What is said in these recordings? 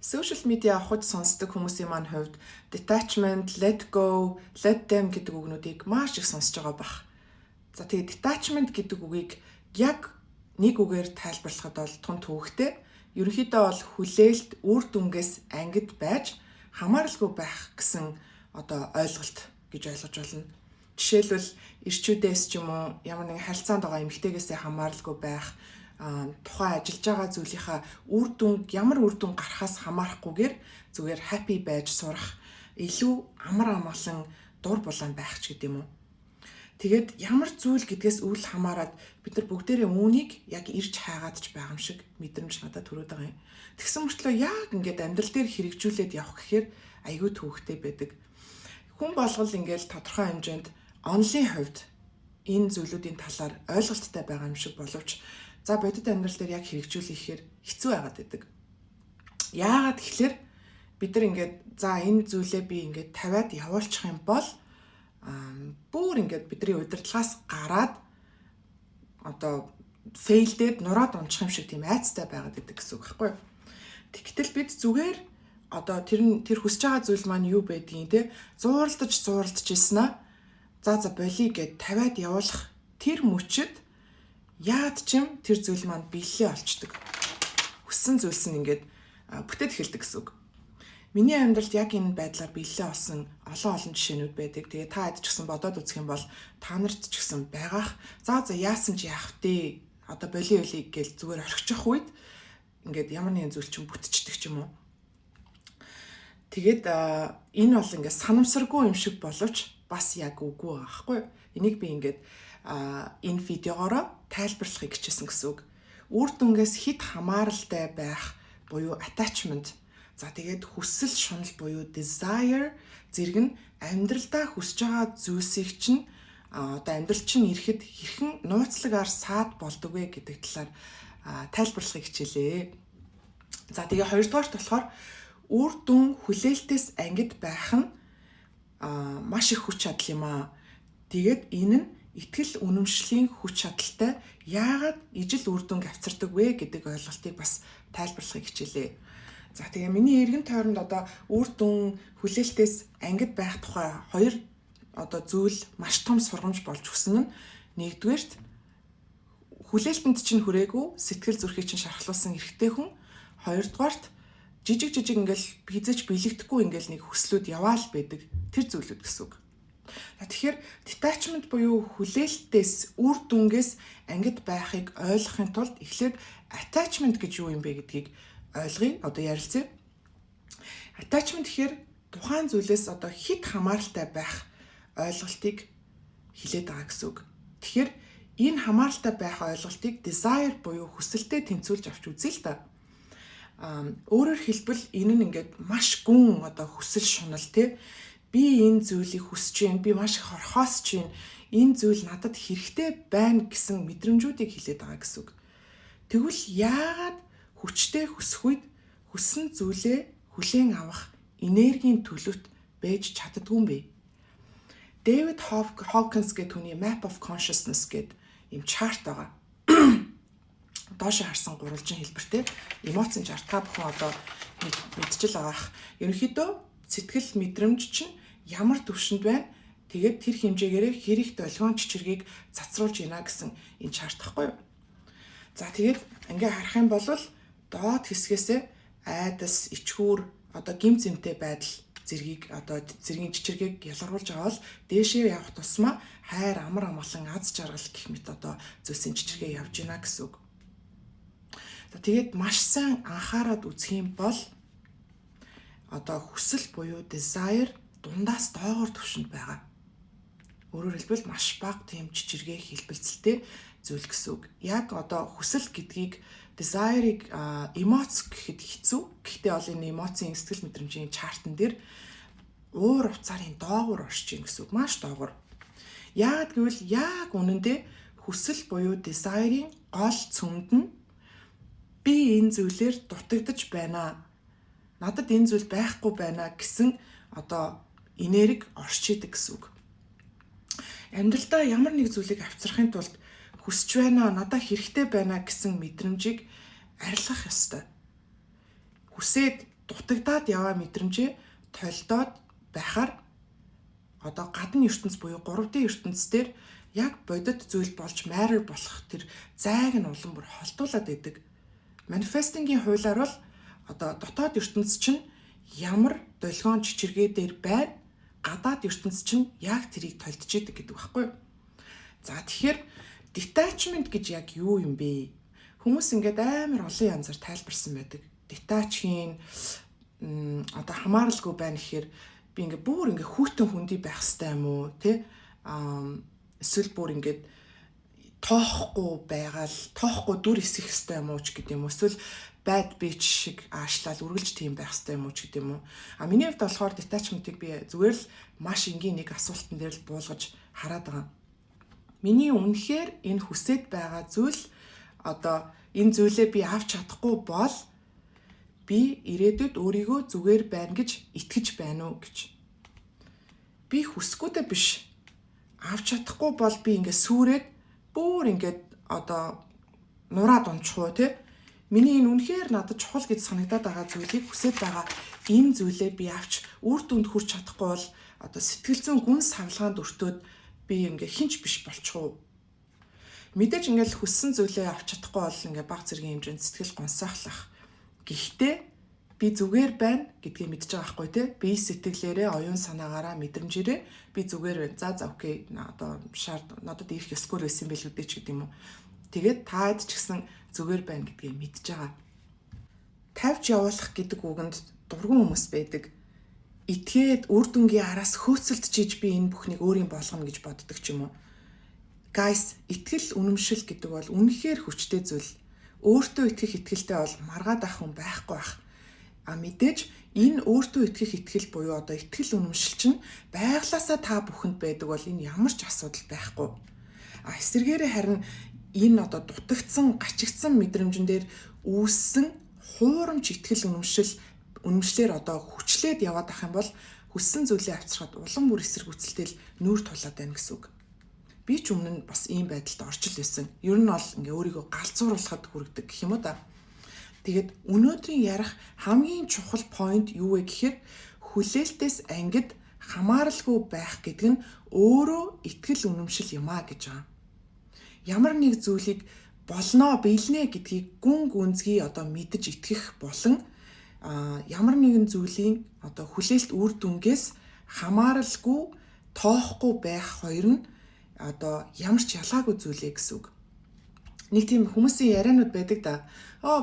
Social media авахд сонсдог хүмүүсийн маань хувьд detachment, let go, let them гэдэг үгнүүдийг маш их сонсож байгаа бах. За тэгээд detachment гэдэг үгийг яг нэг үгээр тайлбарлахад бол тун төвөгтэй. Ерөнхийдөө бол хүлээлт үр дүнгээс ангид байж хамааралгүй байх гэсэн ойлголт гэж ойлгож байна. Жишээлбэл ирчүүдээс ч юм уу ямар нэгэн харилцаанд байгаа эмэгтэйгээсээ хамааралгүй байх, тухайн ажиллаж байгаа зүйлийнхаа ямар үр дүн гарахаас хамаарахгүйгээр зүгээр happy байж сурах, илүү амар амгалан дур булаан байх ч гэдэм үү. Тэгээд ямар зүйл гэдгээс үл хамааран бид нар бүгдээрээ үүнийг яг ирж хайгаад ч байгаа юм шиг мэдрэмж надад төрөөд байгаа юм. Тэгсэн мөртлөө яг ингээд амьдрал дээр хэрэгжүүлээд явах гэхээр айгүй төвөгтэй байдаг. Хүн болгол ингээд тодорхой хэмжээнд онлын хувьд энэ зүйлүүдийн талаар ойлголттой байгаа юм шиг боловч за бодит амьдрал дээр яг хэрэгжүүлэхээр хэцүү байгаад байдаг. Яагаад тэгэхээр бид нар ингээд за энэ зүйлээ би ингээд тавиад явуулчих юм бол бүр ингээд бидний удирдлагаас гараад фейлдээд нураад унчих юм шиг тийм айцтай байгаад байдаг гэсэн үг байхгүй юу? Тэгтэл бид зүгээр тэр хүсэж байгаа зүйл маань юу байдгийг те зууралдаж ирсэн аа. За болий гэд тавиад явуулах тэр мөчөд яад ч юм тэр зүйл маань биелээ олчдөг. Хүссэн зүйлс нь ингээд бүтээд эхэлдэг гэсэн үг. Миний амьдралд яг энэ байдлаар биелээ олсон олон жишээнүүд байдаг. Тэгээ та хэд ч гэсэн бодоод үзэх юм бол та нарт ч гэсэн байгаах. За яасан ч яах вэ? Болий гэл зүгээр орхичих үед ингээд ямар нэгэн зүйл чинь бүтчихдэг ч юм уу. Тэгээд энэ бол ингээд санамсаргүй юм шиг боловч бас яг үгүй байхгүй. Энийг би ингээд энэ видеогоор тайлбарлахыг хичээсэн гэсэн үг. Үр дүнгээс хит хамааралтай байх буюу attachment. За тэгээд хүсэл шунал буюу desire зэрэг нь амьдралдаа хүсэж байгаа зүйлсийг чинь амьдрал чинь ирэхэд хэрхэн нууцлагаар саад болдог вэ гэдэг талаар тайлбарлахыг хичээлээ. За тэгээ хоёрдугаарт болохоор үр дүн хүлээлтээс ангид байх нь маш их хүч чадал юм аа. Тэгээд энэ нь итгэл үнэмшлийн хүч чадалтай яагаад ижил үр дүнг авчирдаг вэ гэдэг ойлголтыг бас тайлбарлахыг хичээлээ. За тэгээ миний эргэн тойронд үр дүн хүлээлтээс ангид байх тухай хоёр зүйл маш том сургамж болж өгсөн нь нэгдүгээрт хүлээлтэнд чинь хүрээгүй сэтгэл зүрхийг чинь шархлуулсан эрэгтэй хүн, хоёрдугаарт жижиг ингээл хизэж бэлэгдэхгүй ингээл нэг хүслүүд яваал байдаг тэр зүйлүүд гэсэн үг. Тэгэхээр detachment буюу хүлээлтээс үр дүнгээс ангид байхыг ойлгохын тулд эхлээд attachment гэж юу юм бэ гэдгийг ойлгоё. Ярилцъя. Attachment гэхээр тухайн зүйлээс хит хамааралтай байх ойлголтыг хэлээд байгаа гэсэн үг. Тэгэхээр энэ хамааралтай байх ойлголтыг desire буюу хүсэлтэд тэнцвүүлж авч үзье л да. Өөрөөр хэлбэл энэ нь ингээд маш гүн хүсэл шунал те би энэ зүйлийг хүсэж байна, би маш их хорхоосч байна, энэ зүйл надад хэрэгтэй байна гэсэн мэдрэмжүүдийг хэлээд байгаа гэсэн үг. Тэгвэл яагаад хүчтэй хүсэх үед хүссэн зүйлээ хүлээн авах энергийн төлөвт байж чаддгүй юм бэ? David Hawkins гэдэг хүний Map of Consciousness гэдэг юм чарт байгаа. Доош харсан гурвалжин хэлбэртэй эмоцийн чарт та бүхэн мэдчихэл байгаах. Ерөнхийдөө сэтгэл мэдрэмж чинь ямар төвшөнд байна? Тэгээд тэр хэмжээгээр хэрэг долгион чичиргийг цацруулж ийна гэсэн энэ чарт гэхгүй юу? За тэгээд ингээ харах юм бол доод хэсгээсээ айдас, ичхүүр, гим зэмтэй байдал зэргийн чичиргийг ялгаруулж байгаа бол дээшээ явах тусмаа хайр, амар амгалан, аз жаргал гэх мэт зүйлсийн чичиргээ явж ийна гэсэн үг. Тэгээд маш сайн анхаарал үзэх юм бол хүсэл буюу desire дундаас доогоор төвшөнд байгаа. Өөрөөр хэлбэл маш бага тийм чичиргээ хэлбэлцэлтэй зүйл гэсэн үг. Яг хүсэл гэдгийг desire-ыг эмоц гэхэд хэцүү. Гэхдээ бол энэ эмоцийн сэтгэл мэдрэмжийн чартан дээр уур уцаарын доогуур орж ийн гэсэн үг. Маш доогуур. Яагаад гэвэл яг үнэндээ хүсэл буюу desire-ийн гол цөмд нь би энэ зүйлээр дутагдж байна. Надад энэ зүйл байхгүй байна гэсэн энерги орж идэг гэсэн үг. Амьдралдаа ямар нэг зүйлийг авчрахын тулд хүсэж байна, надад хэрэгтэй байна гэсэн мэдрэмжийг арилгах ёстой. Хүсээд дутагдаад яваа мэдрэмжээ толдоод байхаар одоо гадны ертөнц буюу 3D ертөнц дээр яг бодит зүйл болж майрар болох тэр зайг нь улам бүр холдуулаад идэг. Манифестингийн хуулиар бол одоо дотоод ертөнц чинь ямар долгион чичиргээ дээр байна, гадаад ертөнц чинь яг тэрийг толдож идэг гэдэг байхгүй юу? За тэгэхээр detachment гэж яг юу юм бэ? Хүмүүс ингээд амар олон янзаар тайлбарсан байдаг. Detaching одоо хамааралгүй байна гэхээр би ингээд бүр ингээд хүүтэн хүндий байх хэрэгтэй юм уу, тэ? Эсвэл бүр ингээд тоохгүй байгаал, тоохгүй дүр эсэх хэрэгтэй юм уу ч гэдэг юм уу? Эсвэл bad bitch шиг аашлал үргэлж тийм байх хэрэгтэй юм уу ч гэдэг юм уу? Миний хувьд болохоор detachment-ыг би зүгээр л маш энгийн нэг асуултан дээр л буулгаж хараад байгаа. Миний үнэхээр энэ хүсэж байгаа зүйл одоо энэ зүйлээ би авч чадахгүй бол би ирээдүйд өөрийгөө зүгээр байна гэж итгэж байна уу гэж. Би хүсэхгүйдээ биш. Авч чадахгүй бол би ингээд сүрээд бүр ингээд одоо нураад унчих уу те. Миний энэ үнэхээр надад чухал гэж санагдаад байгаа зүйлийг хүсэж байгаа энэ зүйлээ би авч үр дүнд хүрч чадахгүй бол одоо сэтгэл зүйн гүн савлгаанд өртөөд би ингээ хинч биш болчихоо. Мэдээж ингээл хүссэн зүйлээ авч чадахгүй бол ингээ баг зэргийн хэмжээнд сэтгэл гонсоохлах. Гэхдээ би зүгээр байна гэдгийг мэдж байгаа байхгүй тий. Би сэтгэлээрээ, оюун санаагаараа, мэдрэмжээрээ би зүгээр байна. За окей. Одоо надад ирэх ёсгүй байсан байл үдэ ч гэдэг юм уу. Тэгээд таад ч гэсэн зүгээр байна гэдгийг мэдж байгаа. Тавьж явуулах гэдэг үгэнд дургуун хүмүүс байдаг. Итгээд үр дүнгийн араас хөөцөлдөж би энэ бүхнийг өөрийн болгоно гэж боддог ч юм уу. Guys, итгэл үнэмшил гэдэг бол үнэхээр хүчтэй зүйл. Өөртөө итгэх итгэлтэй бол маргаад ах хүн байхгүй бах. Мэдээж энэ өөртөө итгэх итгэл буюу одоо итгэл үнэмшил чинь байглаасаа та бүхэнд байдаг бол энэ ямар ч асуудал байхгүй. Эсвэргээрээ харин энэ одоо дутагдсан, гачигдсан мэдрэмжэн дээр үүссэн хуурамч итгэл үнэмшлэр одоо хүчлээд яваад ах юм бол хүссэн зүйлээ авчирхад улам бүр эсэргүүцэлтэл нүүр тулаад байна гэсэн үг. Би ч өмнө нь бас ийм байдалд орчил байсан. Ер нь бол ингээ өөрийгөө галзууруулахад хүргэдэг гэх юм уу та. Тэгээд өнөөдрийн ярих хамгийн чухал point юу вэ гэхээр хүлээлтээс ангид хамааралгүй байх гэдэг нь өөрөө итгэл үнэмшил юм а гэж байгаа. Ямар нэг зүйлийг болноо, биелнэ гэдгийг гүн гүнзгий одоо мэдэж итгэх болон ямар нэгэн зүйлийн одоо хүлээлт үр дүнгээс хамааралгүй тоохгүй байх хоёр нь одоо ямар ч ялгаагүй зүйлээ гэсэн үг. Нэг тийм хүмүүсийн яриануд байдаг да.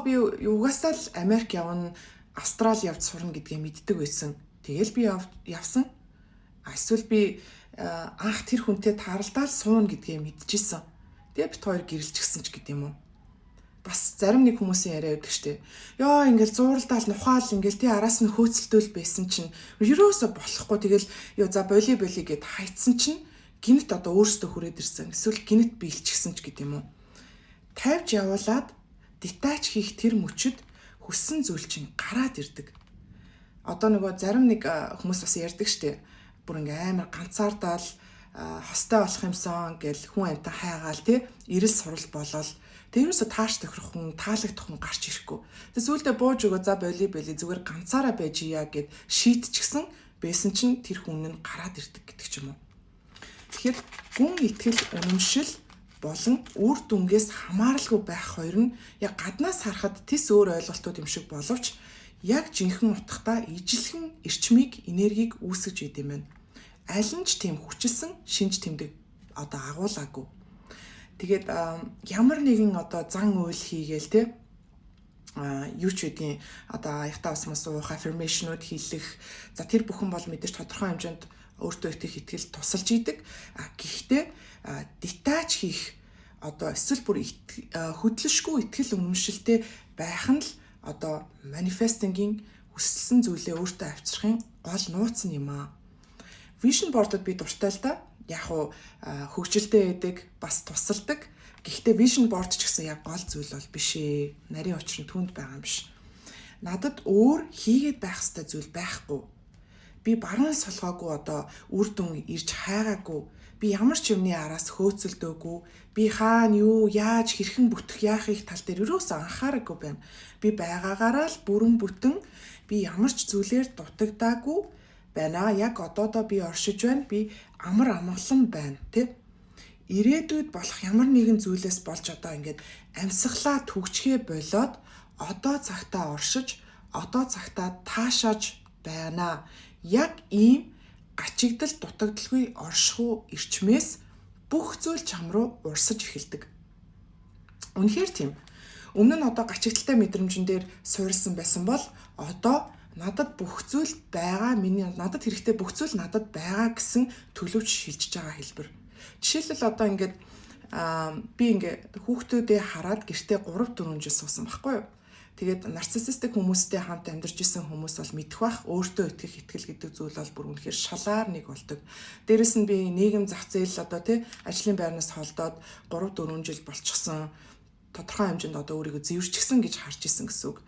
Би угаасаа л Америк явна, Австрали явж сурна гэдгээ мэддэг байсан. Тэгэл би явсан. Эсвэл би анх тэр хүнтэй тааралдаал суuna гэдгээ мэдчихсэн. Тэгээ бит хоёр гэрэлчихсэн ч гэдэм юм уу. Бас зарим нэг хүмүүсийн яриа байдаг штэ. Ингээл зууралдаал нухаал ингээл тий араас нь хөөцөлтөөл байсан чинь ерөөсө болохгүй тэгэл за боли гэд хайцсан чинь гинт одоо өөрөөсөө хүрээд ирсэн. Эсвэл гинт биелчихсэн ч гэдэм юм уу. Тавьж явуулаад детач хийх тэр мөчөд хүссэн зүйл чинь гараад ирдэг. Одоо нөгөө зарим нэг хүмүүс бас ярьдаг штэ. Бүр ингээ амар ганцаардаал хостой болох юмсан гэл хүн амтан хайгаал тий эрэл сурал болол тэрөөсө тааш тохирох хүн таалагдах хүн гарч ирэхгүй. Тэс үлдээ бууж өгөө за боли зүгээр ганцаараа байж ия гэд шийтчихсэн байсан чинь тэр хүн нь гараад ирдэг гэдэг ч юм уу. Тэгэхээр гүн итгэл үнэмшил болон үр дүнгээс хамааралгүй байх хоёр нь яг гаднаас харахад тис өөр ойлголтууд юм шиг боловч яг жинхэнэ утгатай ижилхэн эрчмийг, энергийг үүсгэж идэм байна. Аль нь ч тийм хүчилсэн шинж тэмдэг одоо агуулаагүй. Тэгээд ямар нэгэн одоо зан үйл хийгээл те юу ч үдийн одоо аягтаа усмас уух affirmation-ууд хийлэх за тэр бүхэн бол мэдээж тодорхой хэмжээнд өөртөө итгэх итгэл тусалж идэг. Гэхдээ детач хийх одоо эсвэл бүр хөдлөшгүй итгэл үнэмшилтэй байх нь л одоо манифестингийн хүсэлсэн зүйлээ өөртөө авчрахын гол нууц нь юм аа. Vision board-д би дуртай л да. Яг уу хөгжилтэй байдаг, бас тусалдаг. Гэхдээ vision board ч гэсэн яг гол зүйл бол биш ээ. Нарийн учир нь түүнд байгаа юм биш. Надад өөр хийгээд байх ёстой зүйл байхгүй. би баруун солгоогүй одоо үр дүн ирж хайгаагүй. Би ямар ч юмны араас хөөцөлдөөгүй. Би хаана юу яаж хэрхэн бүтэх яахыг тал дээр юусоо анхаараагүй байна. Би байгаагаараа л бүрэн бүтэн би ямар ч зүйлээр дутагдаагүй байна. Яг одоодоо би оршиж байна. Би амар амгалан байна, тэ? Ирээдүйд болох ямар нэгэн зүйлээс болж одоо ингээд амьсгалаа түгчгээ болоод одоо цагтаа оршиж, одоо цагтаа таашааж байна. Яг ийм гачигдал дутагдaltaгүй оршихуй эрчмээс бүх зүйл чам руу урсаж эхэлдэг. Үнэхээр тийм. Өмнө нь одоо гачигдaltaй мэдрэмжэн дээр суурилсан байсан бол одоо надад бүх зүйл байгаа, надад хэрэгтэй бүх зүйл надад байгаа гэсэн төлөвч шилжиж байгаа хэлбэр. Жишээлбэл одоо ингээд би ингээд хүүхдүүдээ хараад гэртээ 3-4 жил суусан байхгүй юу? Тэгээд нарциссистик хүмүүстэй хамт амьдарч исэн хүмүүс бол мэдэх бах өөртөө итгэх итгэл гэдэг зүйл бол бүр үнэхээр шалаар нэг болдог. Дээрэс нь би нийгэм зах зээл одоо тий ажлын байрнаас холдоод 3-4 жил болчихсон тодорхой хэмжээнд одоо өөрийгөө зэвэрчгсэн гэж харж исэн гэсэн үг.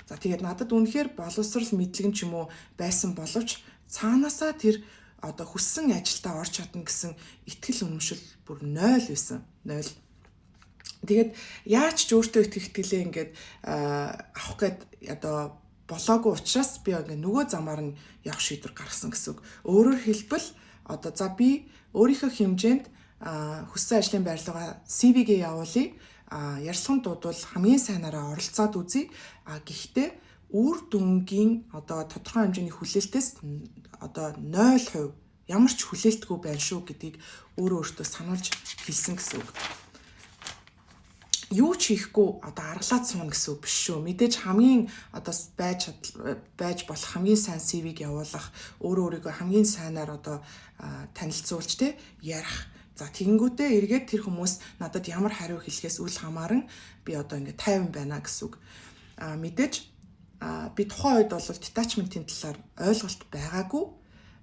За тэгээд надад үнэхээр боловсрал мэдлэг ч юм уу байсан боловч цаанаасаа тэр одоо хүссэн ажилдаа орж чадна гэсэн итгэл үнэмшил бүр 0 байсан. 0. Тэгээд яаж ч өөртөө итгэх итгэлээ ингээд авах гээд одоо болоогүй учраас би ингээд нөгөө замаар нь явах шийдвэр гаргасан гэсэн үг. Өөрөөр хэлбэл одоо за би өөрийнхөө хэмжээнд хүссэн ажлын байрлалаа CV-гээ явуулъя. Ярьсан дуудвал хамгийн сайнараа оролцоод үзье. Гэхдээ үр дүнгийн одоо тодорхой хэмжээний хүлээлтээс одоо 0% ямар ч хүлээлтгүй байна шүү гэдгийг өөртөө сануулж хэлсэн гэсэн үг. Юу ч хийхгүй одоо аргалаад сууна гэсэн үг биш шүү. Мэдээж хамгийн одоо байж болох хамгийн сайн CV-г явуулах, өөрийгөө хамгийн сайнаар одоо танилцуулж тэ ярих. За тэгэнгүүтээ эргээд тэр хүмүүс надад ямар хариу хэлэхээс үл хамааран би одоо ингээд 50 байна гэсэн үг. Мэдээж би тухайн үед бол detachment-ийн талаар ойлголт байгаагүй.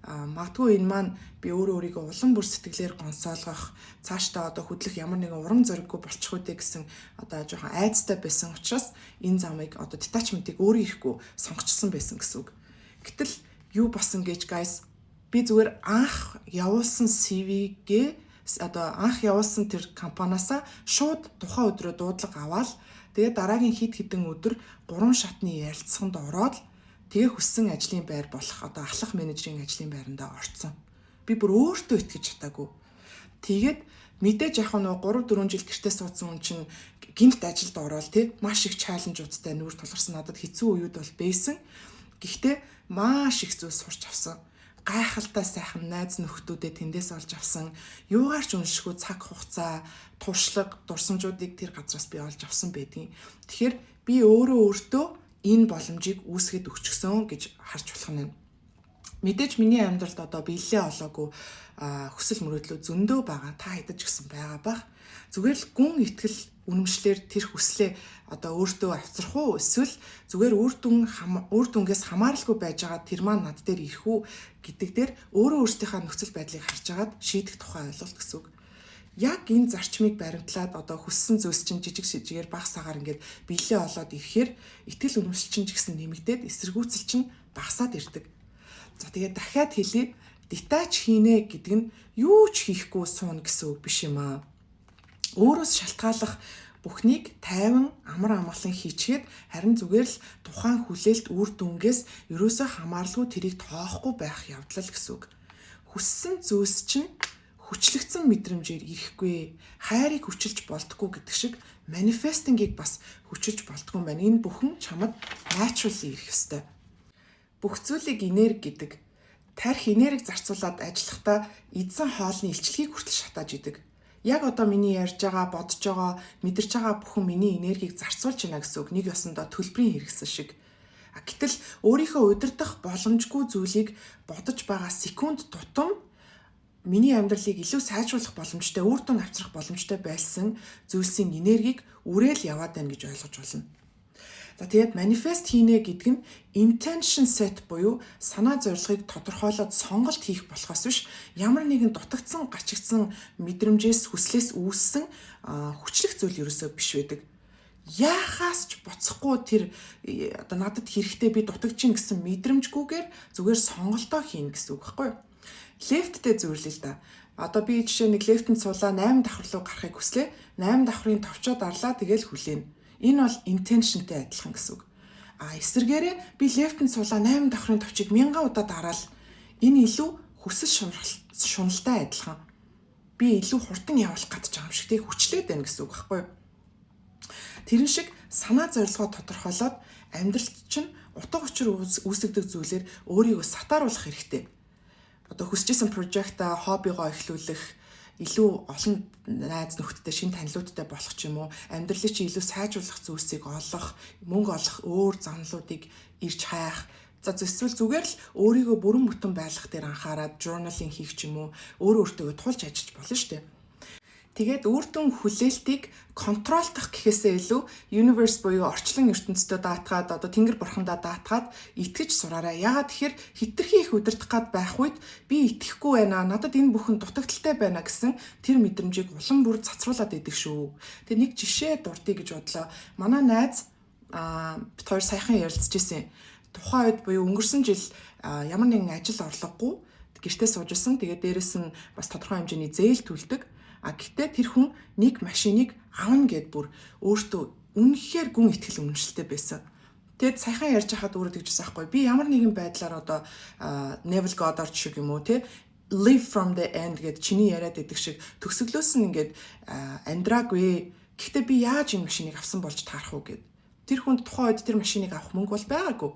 Магадгүй энэ маань би өөрийгөө улам бүр сэтгэлээр гонсоолгох, цаашдаа одоо хөдлөх ямар нэгэн урам зориггүй болчих үдэ гэсэн одоо жоохон айцтай байсан учраас энэ замыг одоо detachment-ыг өөрөө ирэхгүй сонгочихсон байсан гэсэн үг. Гэтэл юу болсон гэж guys, би зүгээр анх явуулсан CV-гээ одоо анх явуулсан тэр компаниасаа шууд тухайн өдрөө дуудлага аваад тэгээд дараагийн хэд хэдэн өдөр 3 шатны ярилцсанд ороод тэгээ хүссэн ажлын байр болох одоо ахлах менежерийн ажлын байрандаа орцсон. Би бүр өөртөө итгэж чадаагүй. Тэгээд мэдээж яг нь 3-4 жил гэртээ суудсан хүн чинь гинт ажилд ороод тий маш их чаленжуудтай нүүр тулгарсан надад хэцүү үеуд бол байсан. Гэхдээ маш их зүйл сурч авсан. Гайхалтай сайхан найз нөхдүүдэд тэндээс олж авсан. Юугаар ч уншихгүй цаг хугацаа, туршлага, дурсамжуудыг тэр газраас би олж авсан байдгийн. Тэгэхээр би өөртөө энэ боломжийг үүсгэхэд өгчихсөн гэж харж болох нь. Мэдээж миний амьдралд одоо биелэлээ олоогүй хүсэл мөрөөдлөө зөндөө байгаа. Та хэдэж гисэн байгаа бах. Зүгээр л гүн итгэл үнэмшлэр тэр хүслээ одоо өөртөө авчрах уу эсвэл зүгээр үр дүнгээс хамааралгүй байж байгаа тэр маань над дээр ирэх үү гэдэг дээр өөрөө өөрсдийнхээ нөхцөл байдлыг харж агаад шийдэх тухай ойлголт гэсэн үг. Яг энэ зарчмыг баримтлаад одоо хүссэн зүйлс чинь жижиг жигээр багасаагаар ингээд биелээ олоод ирэхээр итгэл үнэмшил чинь ч гэсэн нэмэгдээд эсэргүүцэл чинь багасаад ирдэг. За тэгээд дахиад хэлье, детач хийнэ гэдэг нь юу ч хийхгүй суuna гэсэн үг биш юм аа. Өөрөөс шалтгааллах бүхнийг тайван амар амгалан хийчихэд харин зүгээр л тухайн хүлээлт үр дүнгээс ерөөсөө хамааралгүй тэрийг тоохгүй байх явдал гэсэн үг. Хүссэн зүйлс чинь хүчлэгдсэн мэдрэмжээр ирэхгүй, хайрыг хүчилж болтгүй гэдэг шиг манифестингийг бас хүчилж болтгүй юм байна. Энэ бүхэн чамд naturally ирэх ёстой. Бүх зүйлийг энерги гэдэг. Тарих энерги зарцуулаад ажиллахдаа эзэн хоолны илчлэгийг хүртэл шатааж идэг. Яг одоо миний ярьж байгаа, бодож байгаа, мэдэрч байгаа бүхэн миний энергийг зарцуулж байна гэсэн үг. Нэг ёсондоо төлбөрийн хэрэгсэн шиг. Гэтэл өөрийнхөө удирдах боломжгүй зүйлийг бодож байгаа секунд тутам миний амьдралыг илүү сайжруулах боломжтой, үр дүн авчрах боломжтой байсан зүйлсийн энергийг үрээл яваад байна гэж ойлгож болно. За тэгээд манифест хийнэ гэдэг нь intention set буюу санаа зорилгыг тодорхойлоод сонголт хийх болохоос биш ямар нэгэн дутагдсан, гачигдсан мэдрэмжээс хүслээс үүссэн хүчлэх зүйл ерөөсөө биш байдаг. яахаас ч буцахгүй тэр одоо надад хэрэгтэй би дутагч чинь гэсэн мэдрэмжгүйгээр зүгээр сонголтоо хийн гэсэн үг байхгүй юу? Лефттэй зөвлөе л да. Одоо би жишээ нэг лефтэнд суулаа 8 давхар руу гарахыг хүслээ. 8 давхрын товчоо дарлаа тэгэл хүлээн. Энэ бол intentionтэй адилхан гэсэн үг. Эсвэргээрээ би лефтэнд суулаа 8 давхрын товчийг 1000 удаа дараал. Энэ илүү хүсэл шуналтай адилхан. Би илүү хурдан явуулах гэж байгаа юм шиг тэг хүчлээд байна гэсэн үг байхгүй юу? Тэрэн шиг санаа зорилгоо тодорхойлоод амьдралд чинь утга учир үүсгдэг зүйлээр өөрийгөө сатааруулах хэрэгтэй. Одоо хүсэжсэн прожекта, хоббигоо эхлүүлэх, илүү олон найз нөхдөдтэй шин танилуудтай болох ч юм уу, амьдралыг чи илүү сайжруулах зүйлсийг олох, мөнгө олох өөр замлуудыг ирж хайх. За эсвэл зүгээр л өөрийгөө бүрэн бүтэн байлгах дээр анхаарад journaling хийх ч юм уу, өөртөө тулж ажиллаж болно шүү дээ. Тэгээд үрдэн хүлээлтийг контролдох гэхээсээ илүү universe буюу орчлон ертөнцийн даатгаад одоо тэнгэр бурхандаа даатгаад итгэж сураарай. Яагаад тэгэхээр хитрхи их удирдах гад байх үед би итгэхгүй байна. Надад энэ бүхэн дутагдaltaй байна гэсэн тэр мэдрэмжийг улам бүр цацруулаад идэг шүү. Тэгээ нэг жишээ дурдъя гэж бодлоо. Манай найз бид хоёр саяхан ярилцж ирсэн. Тухайн үед буюу өнгөрсөн жил ямар нэгэн ажил орлогогүй гэртээ сууж исэн. Тэгээд дээрэс нь бас тодорхой хэмжээний зээл төлдөг. Гэхдээ тэр хүн нэг машиныг авна гэд бүр өөртөө үнэхээр гүн итгэл үнэмшилтэй байсан. Тэгэд саяхан ярьж хахад өөрөө тэгжсэн байхгүй. Би ямар нэгэн байдлаар одоо Neville Goddard шиг юм уу те live from the end гэд чиний яриад идэг шиг төгсгөлөөс нь ингээд амьдраагүй. Гэхдээ би яаж энэ машиныг авсан болж таарах уу гэд. Тэр хүнд тухайн үед тэр машиныг авах мөнгө бол байгаагүй.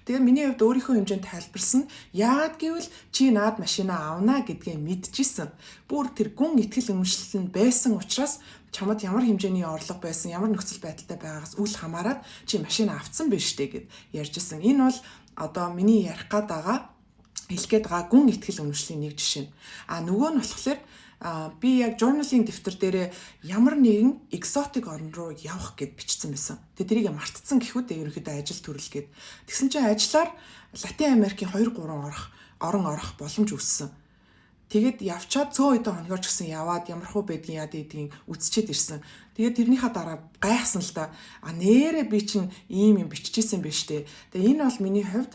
Тэгээ миний хувьд өөрийнхөө хэмжээнд тайлбарсан. Яагаад гэвэл чи наад машинаа авнаа гэдгээ мэдчихсэн. Бүр тэр гүн итгэл үнэмшил нь байсан учраас чамд ямар хэмжээний орлого байсан, ямар нөхцөл байдалтай байгаагаас үл хамааран чи машинаа авцсан биш үү гэд ярьжсэн. Энэ бол одоо миний ярих гээд байгаа хэлэх гээд байгаа гүн итгэл үнэмшлийн нэг жишээ. Нөгөө нь болохоор би яг journaling дэвтэр дээр ямар нэгэн exotic орн руу явах гэд бичсэн байсан. Тэгээ тэрийг мартцсан гэхүүд ерөнхийдөө ажил төрөл гэд. Тэгсэн чинь ажиллаар Латин Америкийн 2-3 орон орох боломж үүссэн. Тэгээд явчаад цөөн өдөө хоногоор ч гэсэн яваад ямархуу байдгийн яад гэдгийг үзчихэд ирсэн. Тэгээд тэрнийхээ дараа гайхсан л та. Нээрээ би чинь ийм юм биччихсэн байж тээ. Тэгээ энэ бол миний хувьд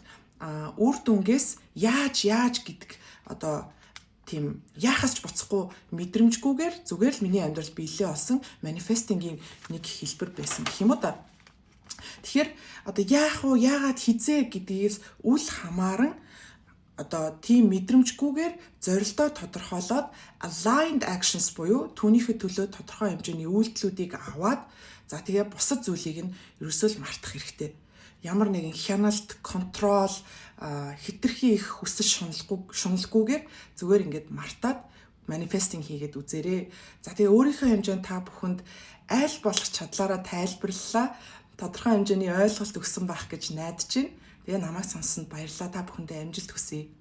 үр дүнгээс яаж гэдэг одоо тийм яахаас ч буцахгүй мэдрэмжгүйгээр зүгээр л миний амьдралд биелээ олсон манифестингийн нэг хэлбэр байсан гэх юм уу да. Тэгэхээр одоо яагаад хизээ гэдгээс үл хамааран одоо тийм мэдрэмжгүйгээр зорилтоо тодорхойлоод aligned actions буюу түүнийхээ төлөө тодорхой хэмжээний үйлдэлүүдийг аваад за тэгээ бусад зүйлийг нь ерөөсөө л мартах хэрэгтэй. Ямар нэгэн хяналт, контрол, хитрхи их хүсэл шуналгүйгээр зүгээр ингээд мартаад манифестинг хийгээд үзээрэй. За тэгээ өөрийнхөө хэмжээнд та бүхэнд аль болох чадлаараа тайлбарлалаа. Тодорхой хэмжээний ойлголт өгсөн байх гэж найдаж байна. Тэгээ намайг сонссонд баярлалаа. Та бүхэндээ амжилт хүсье.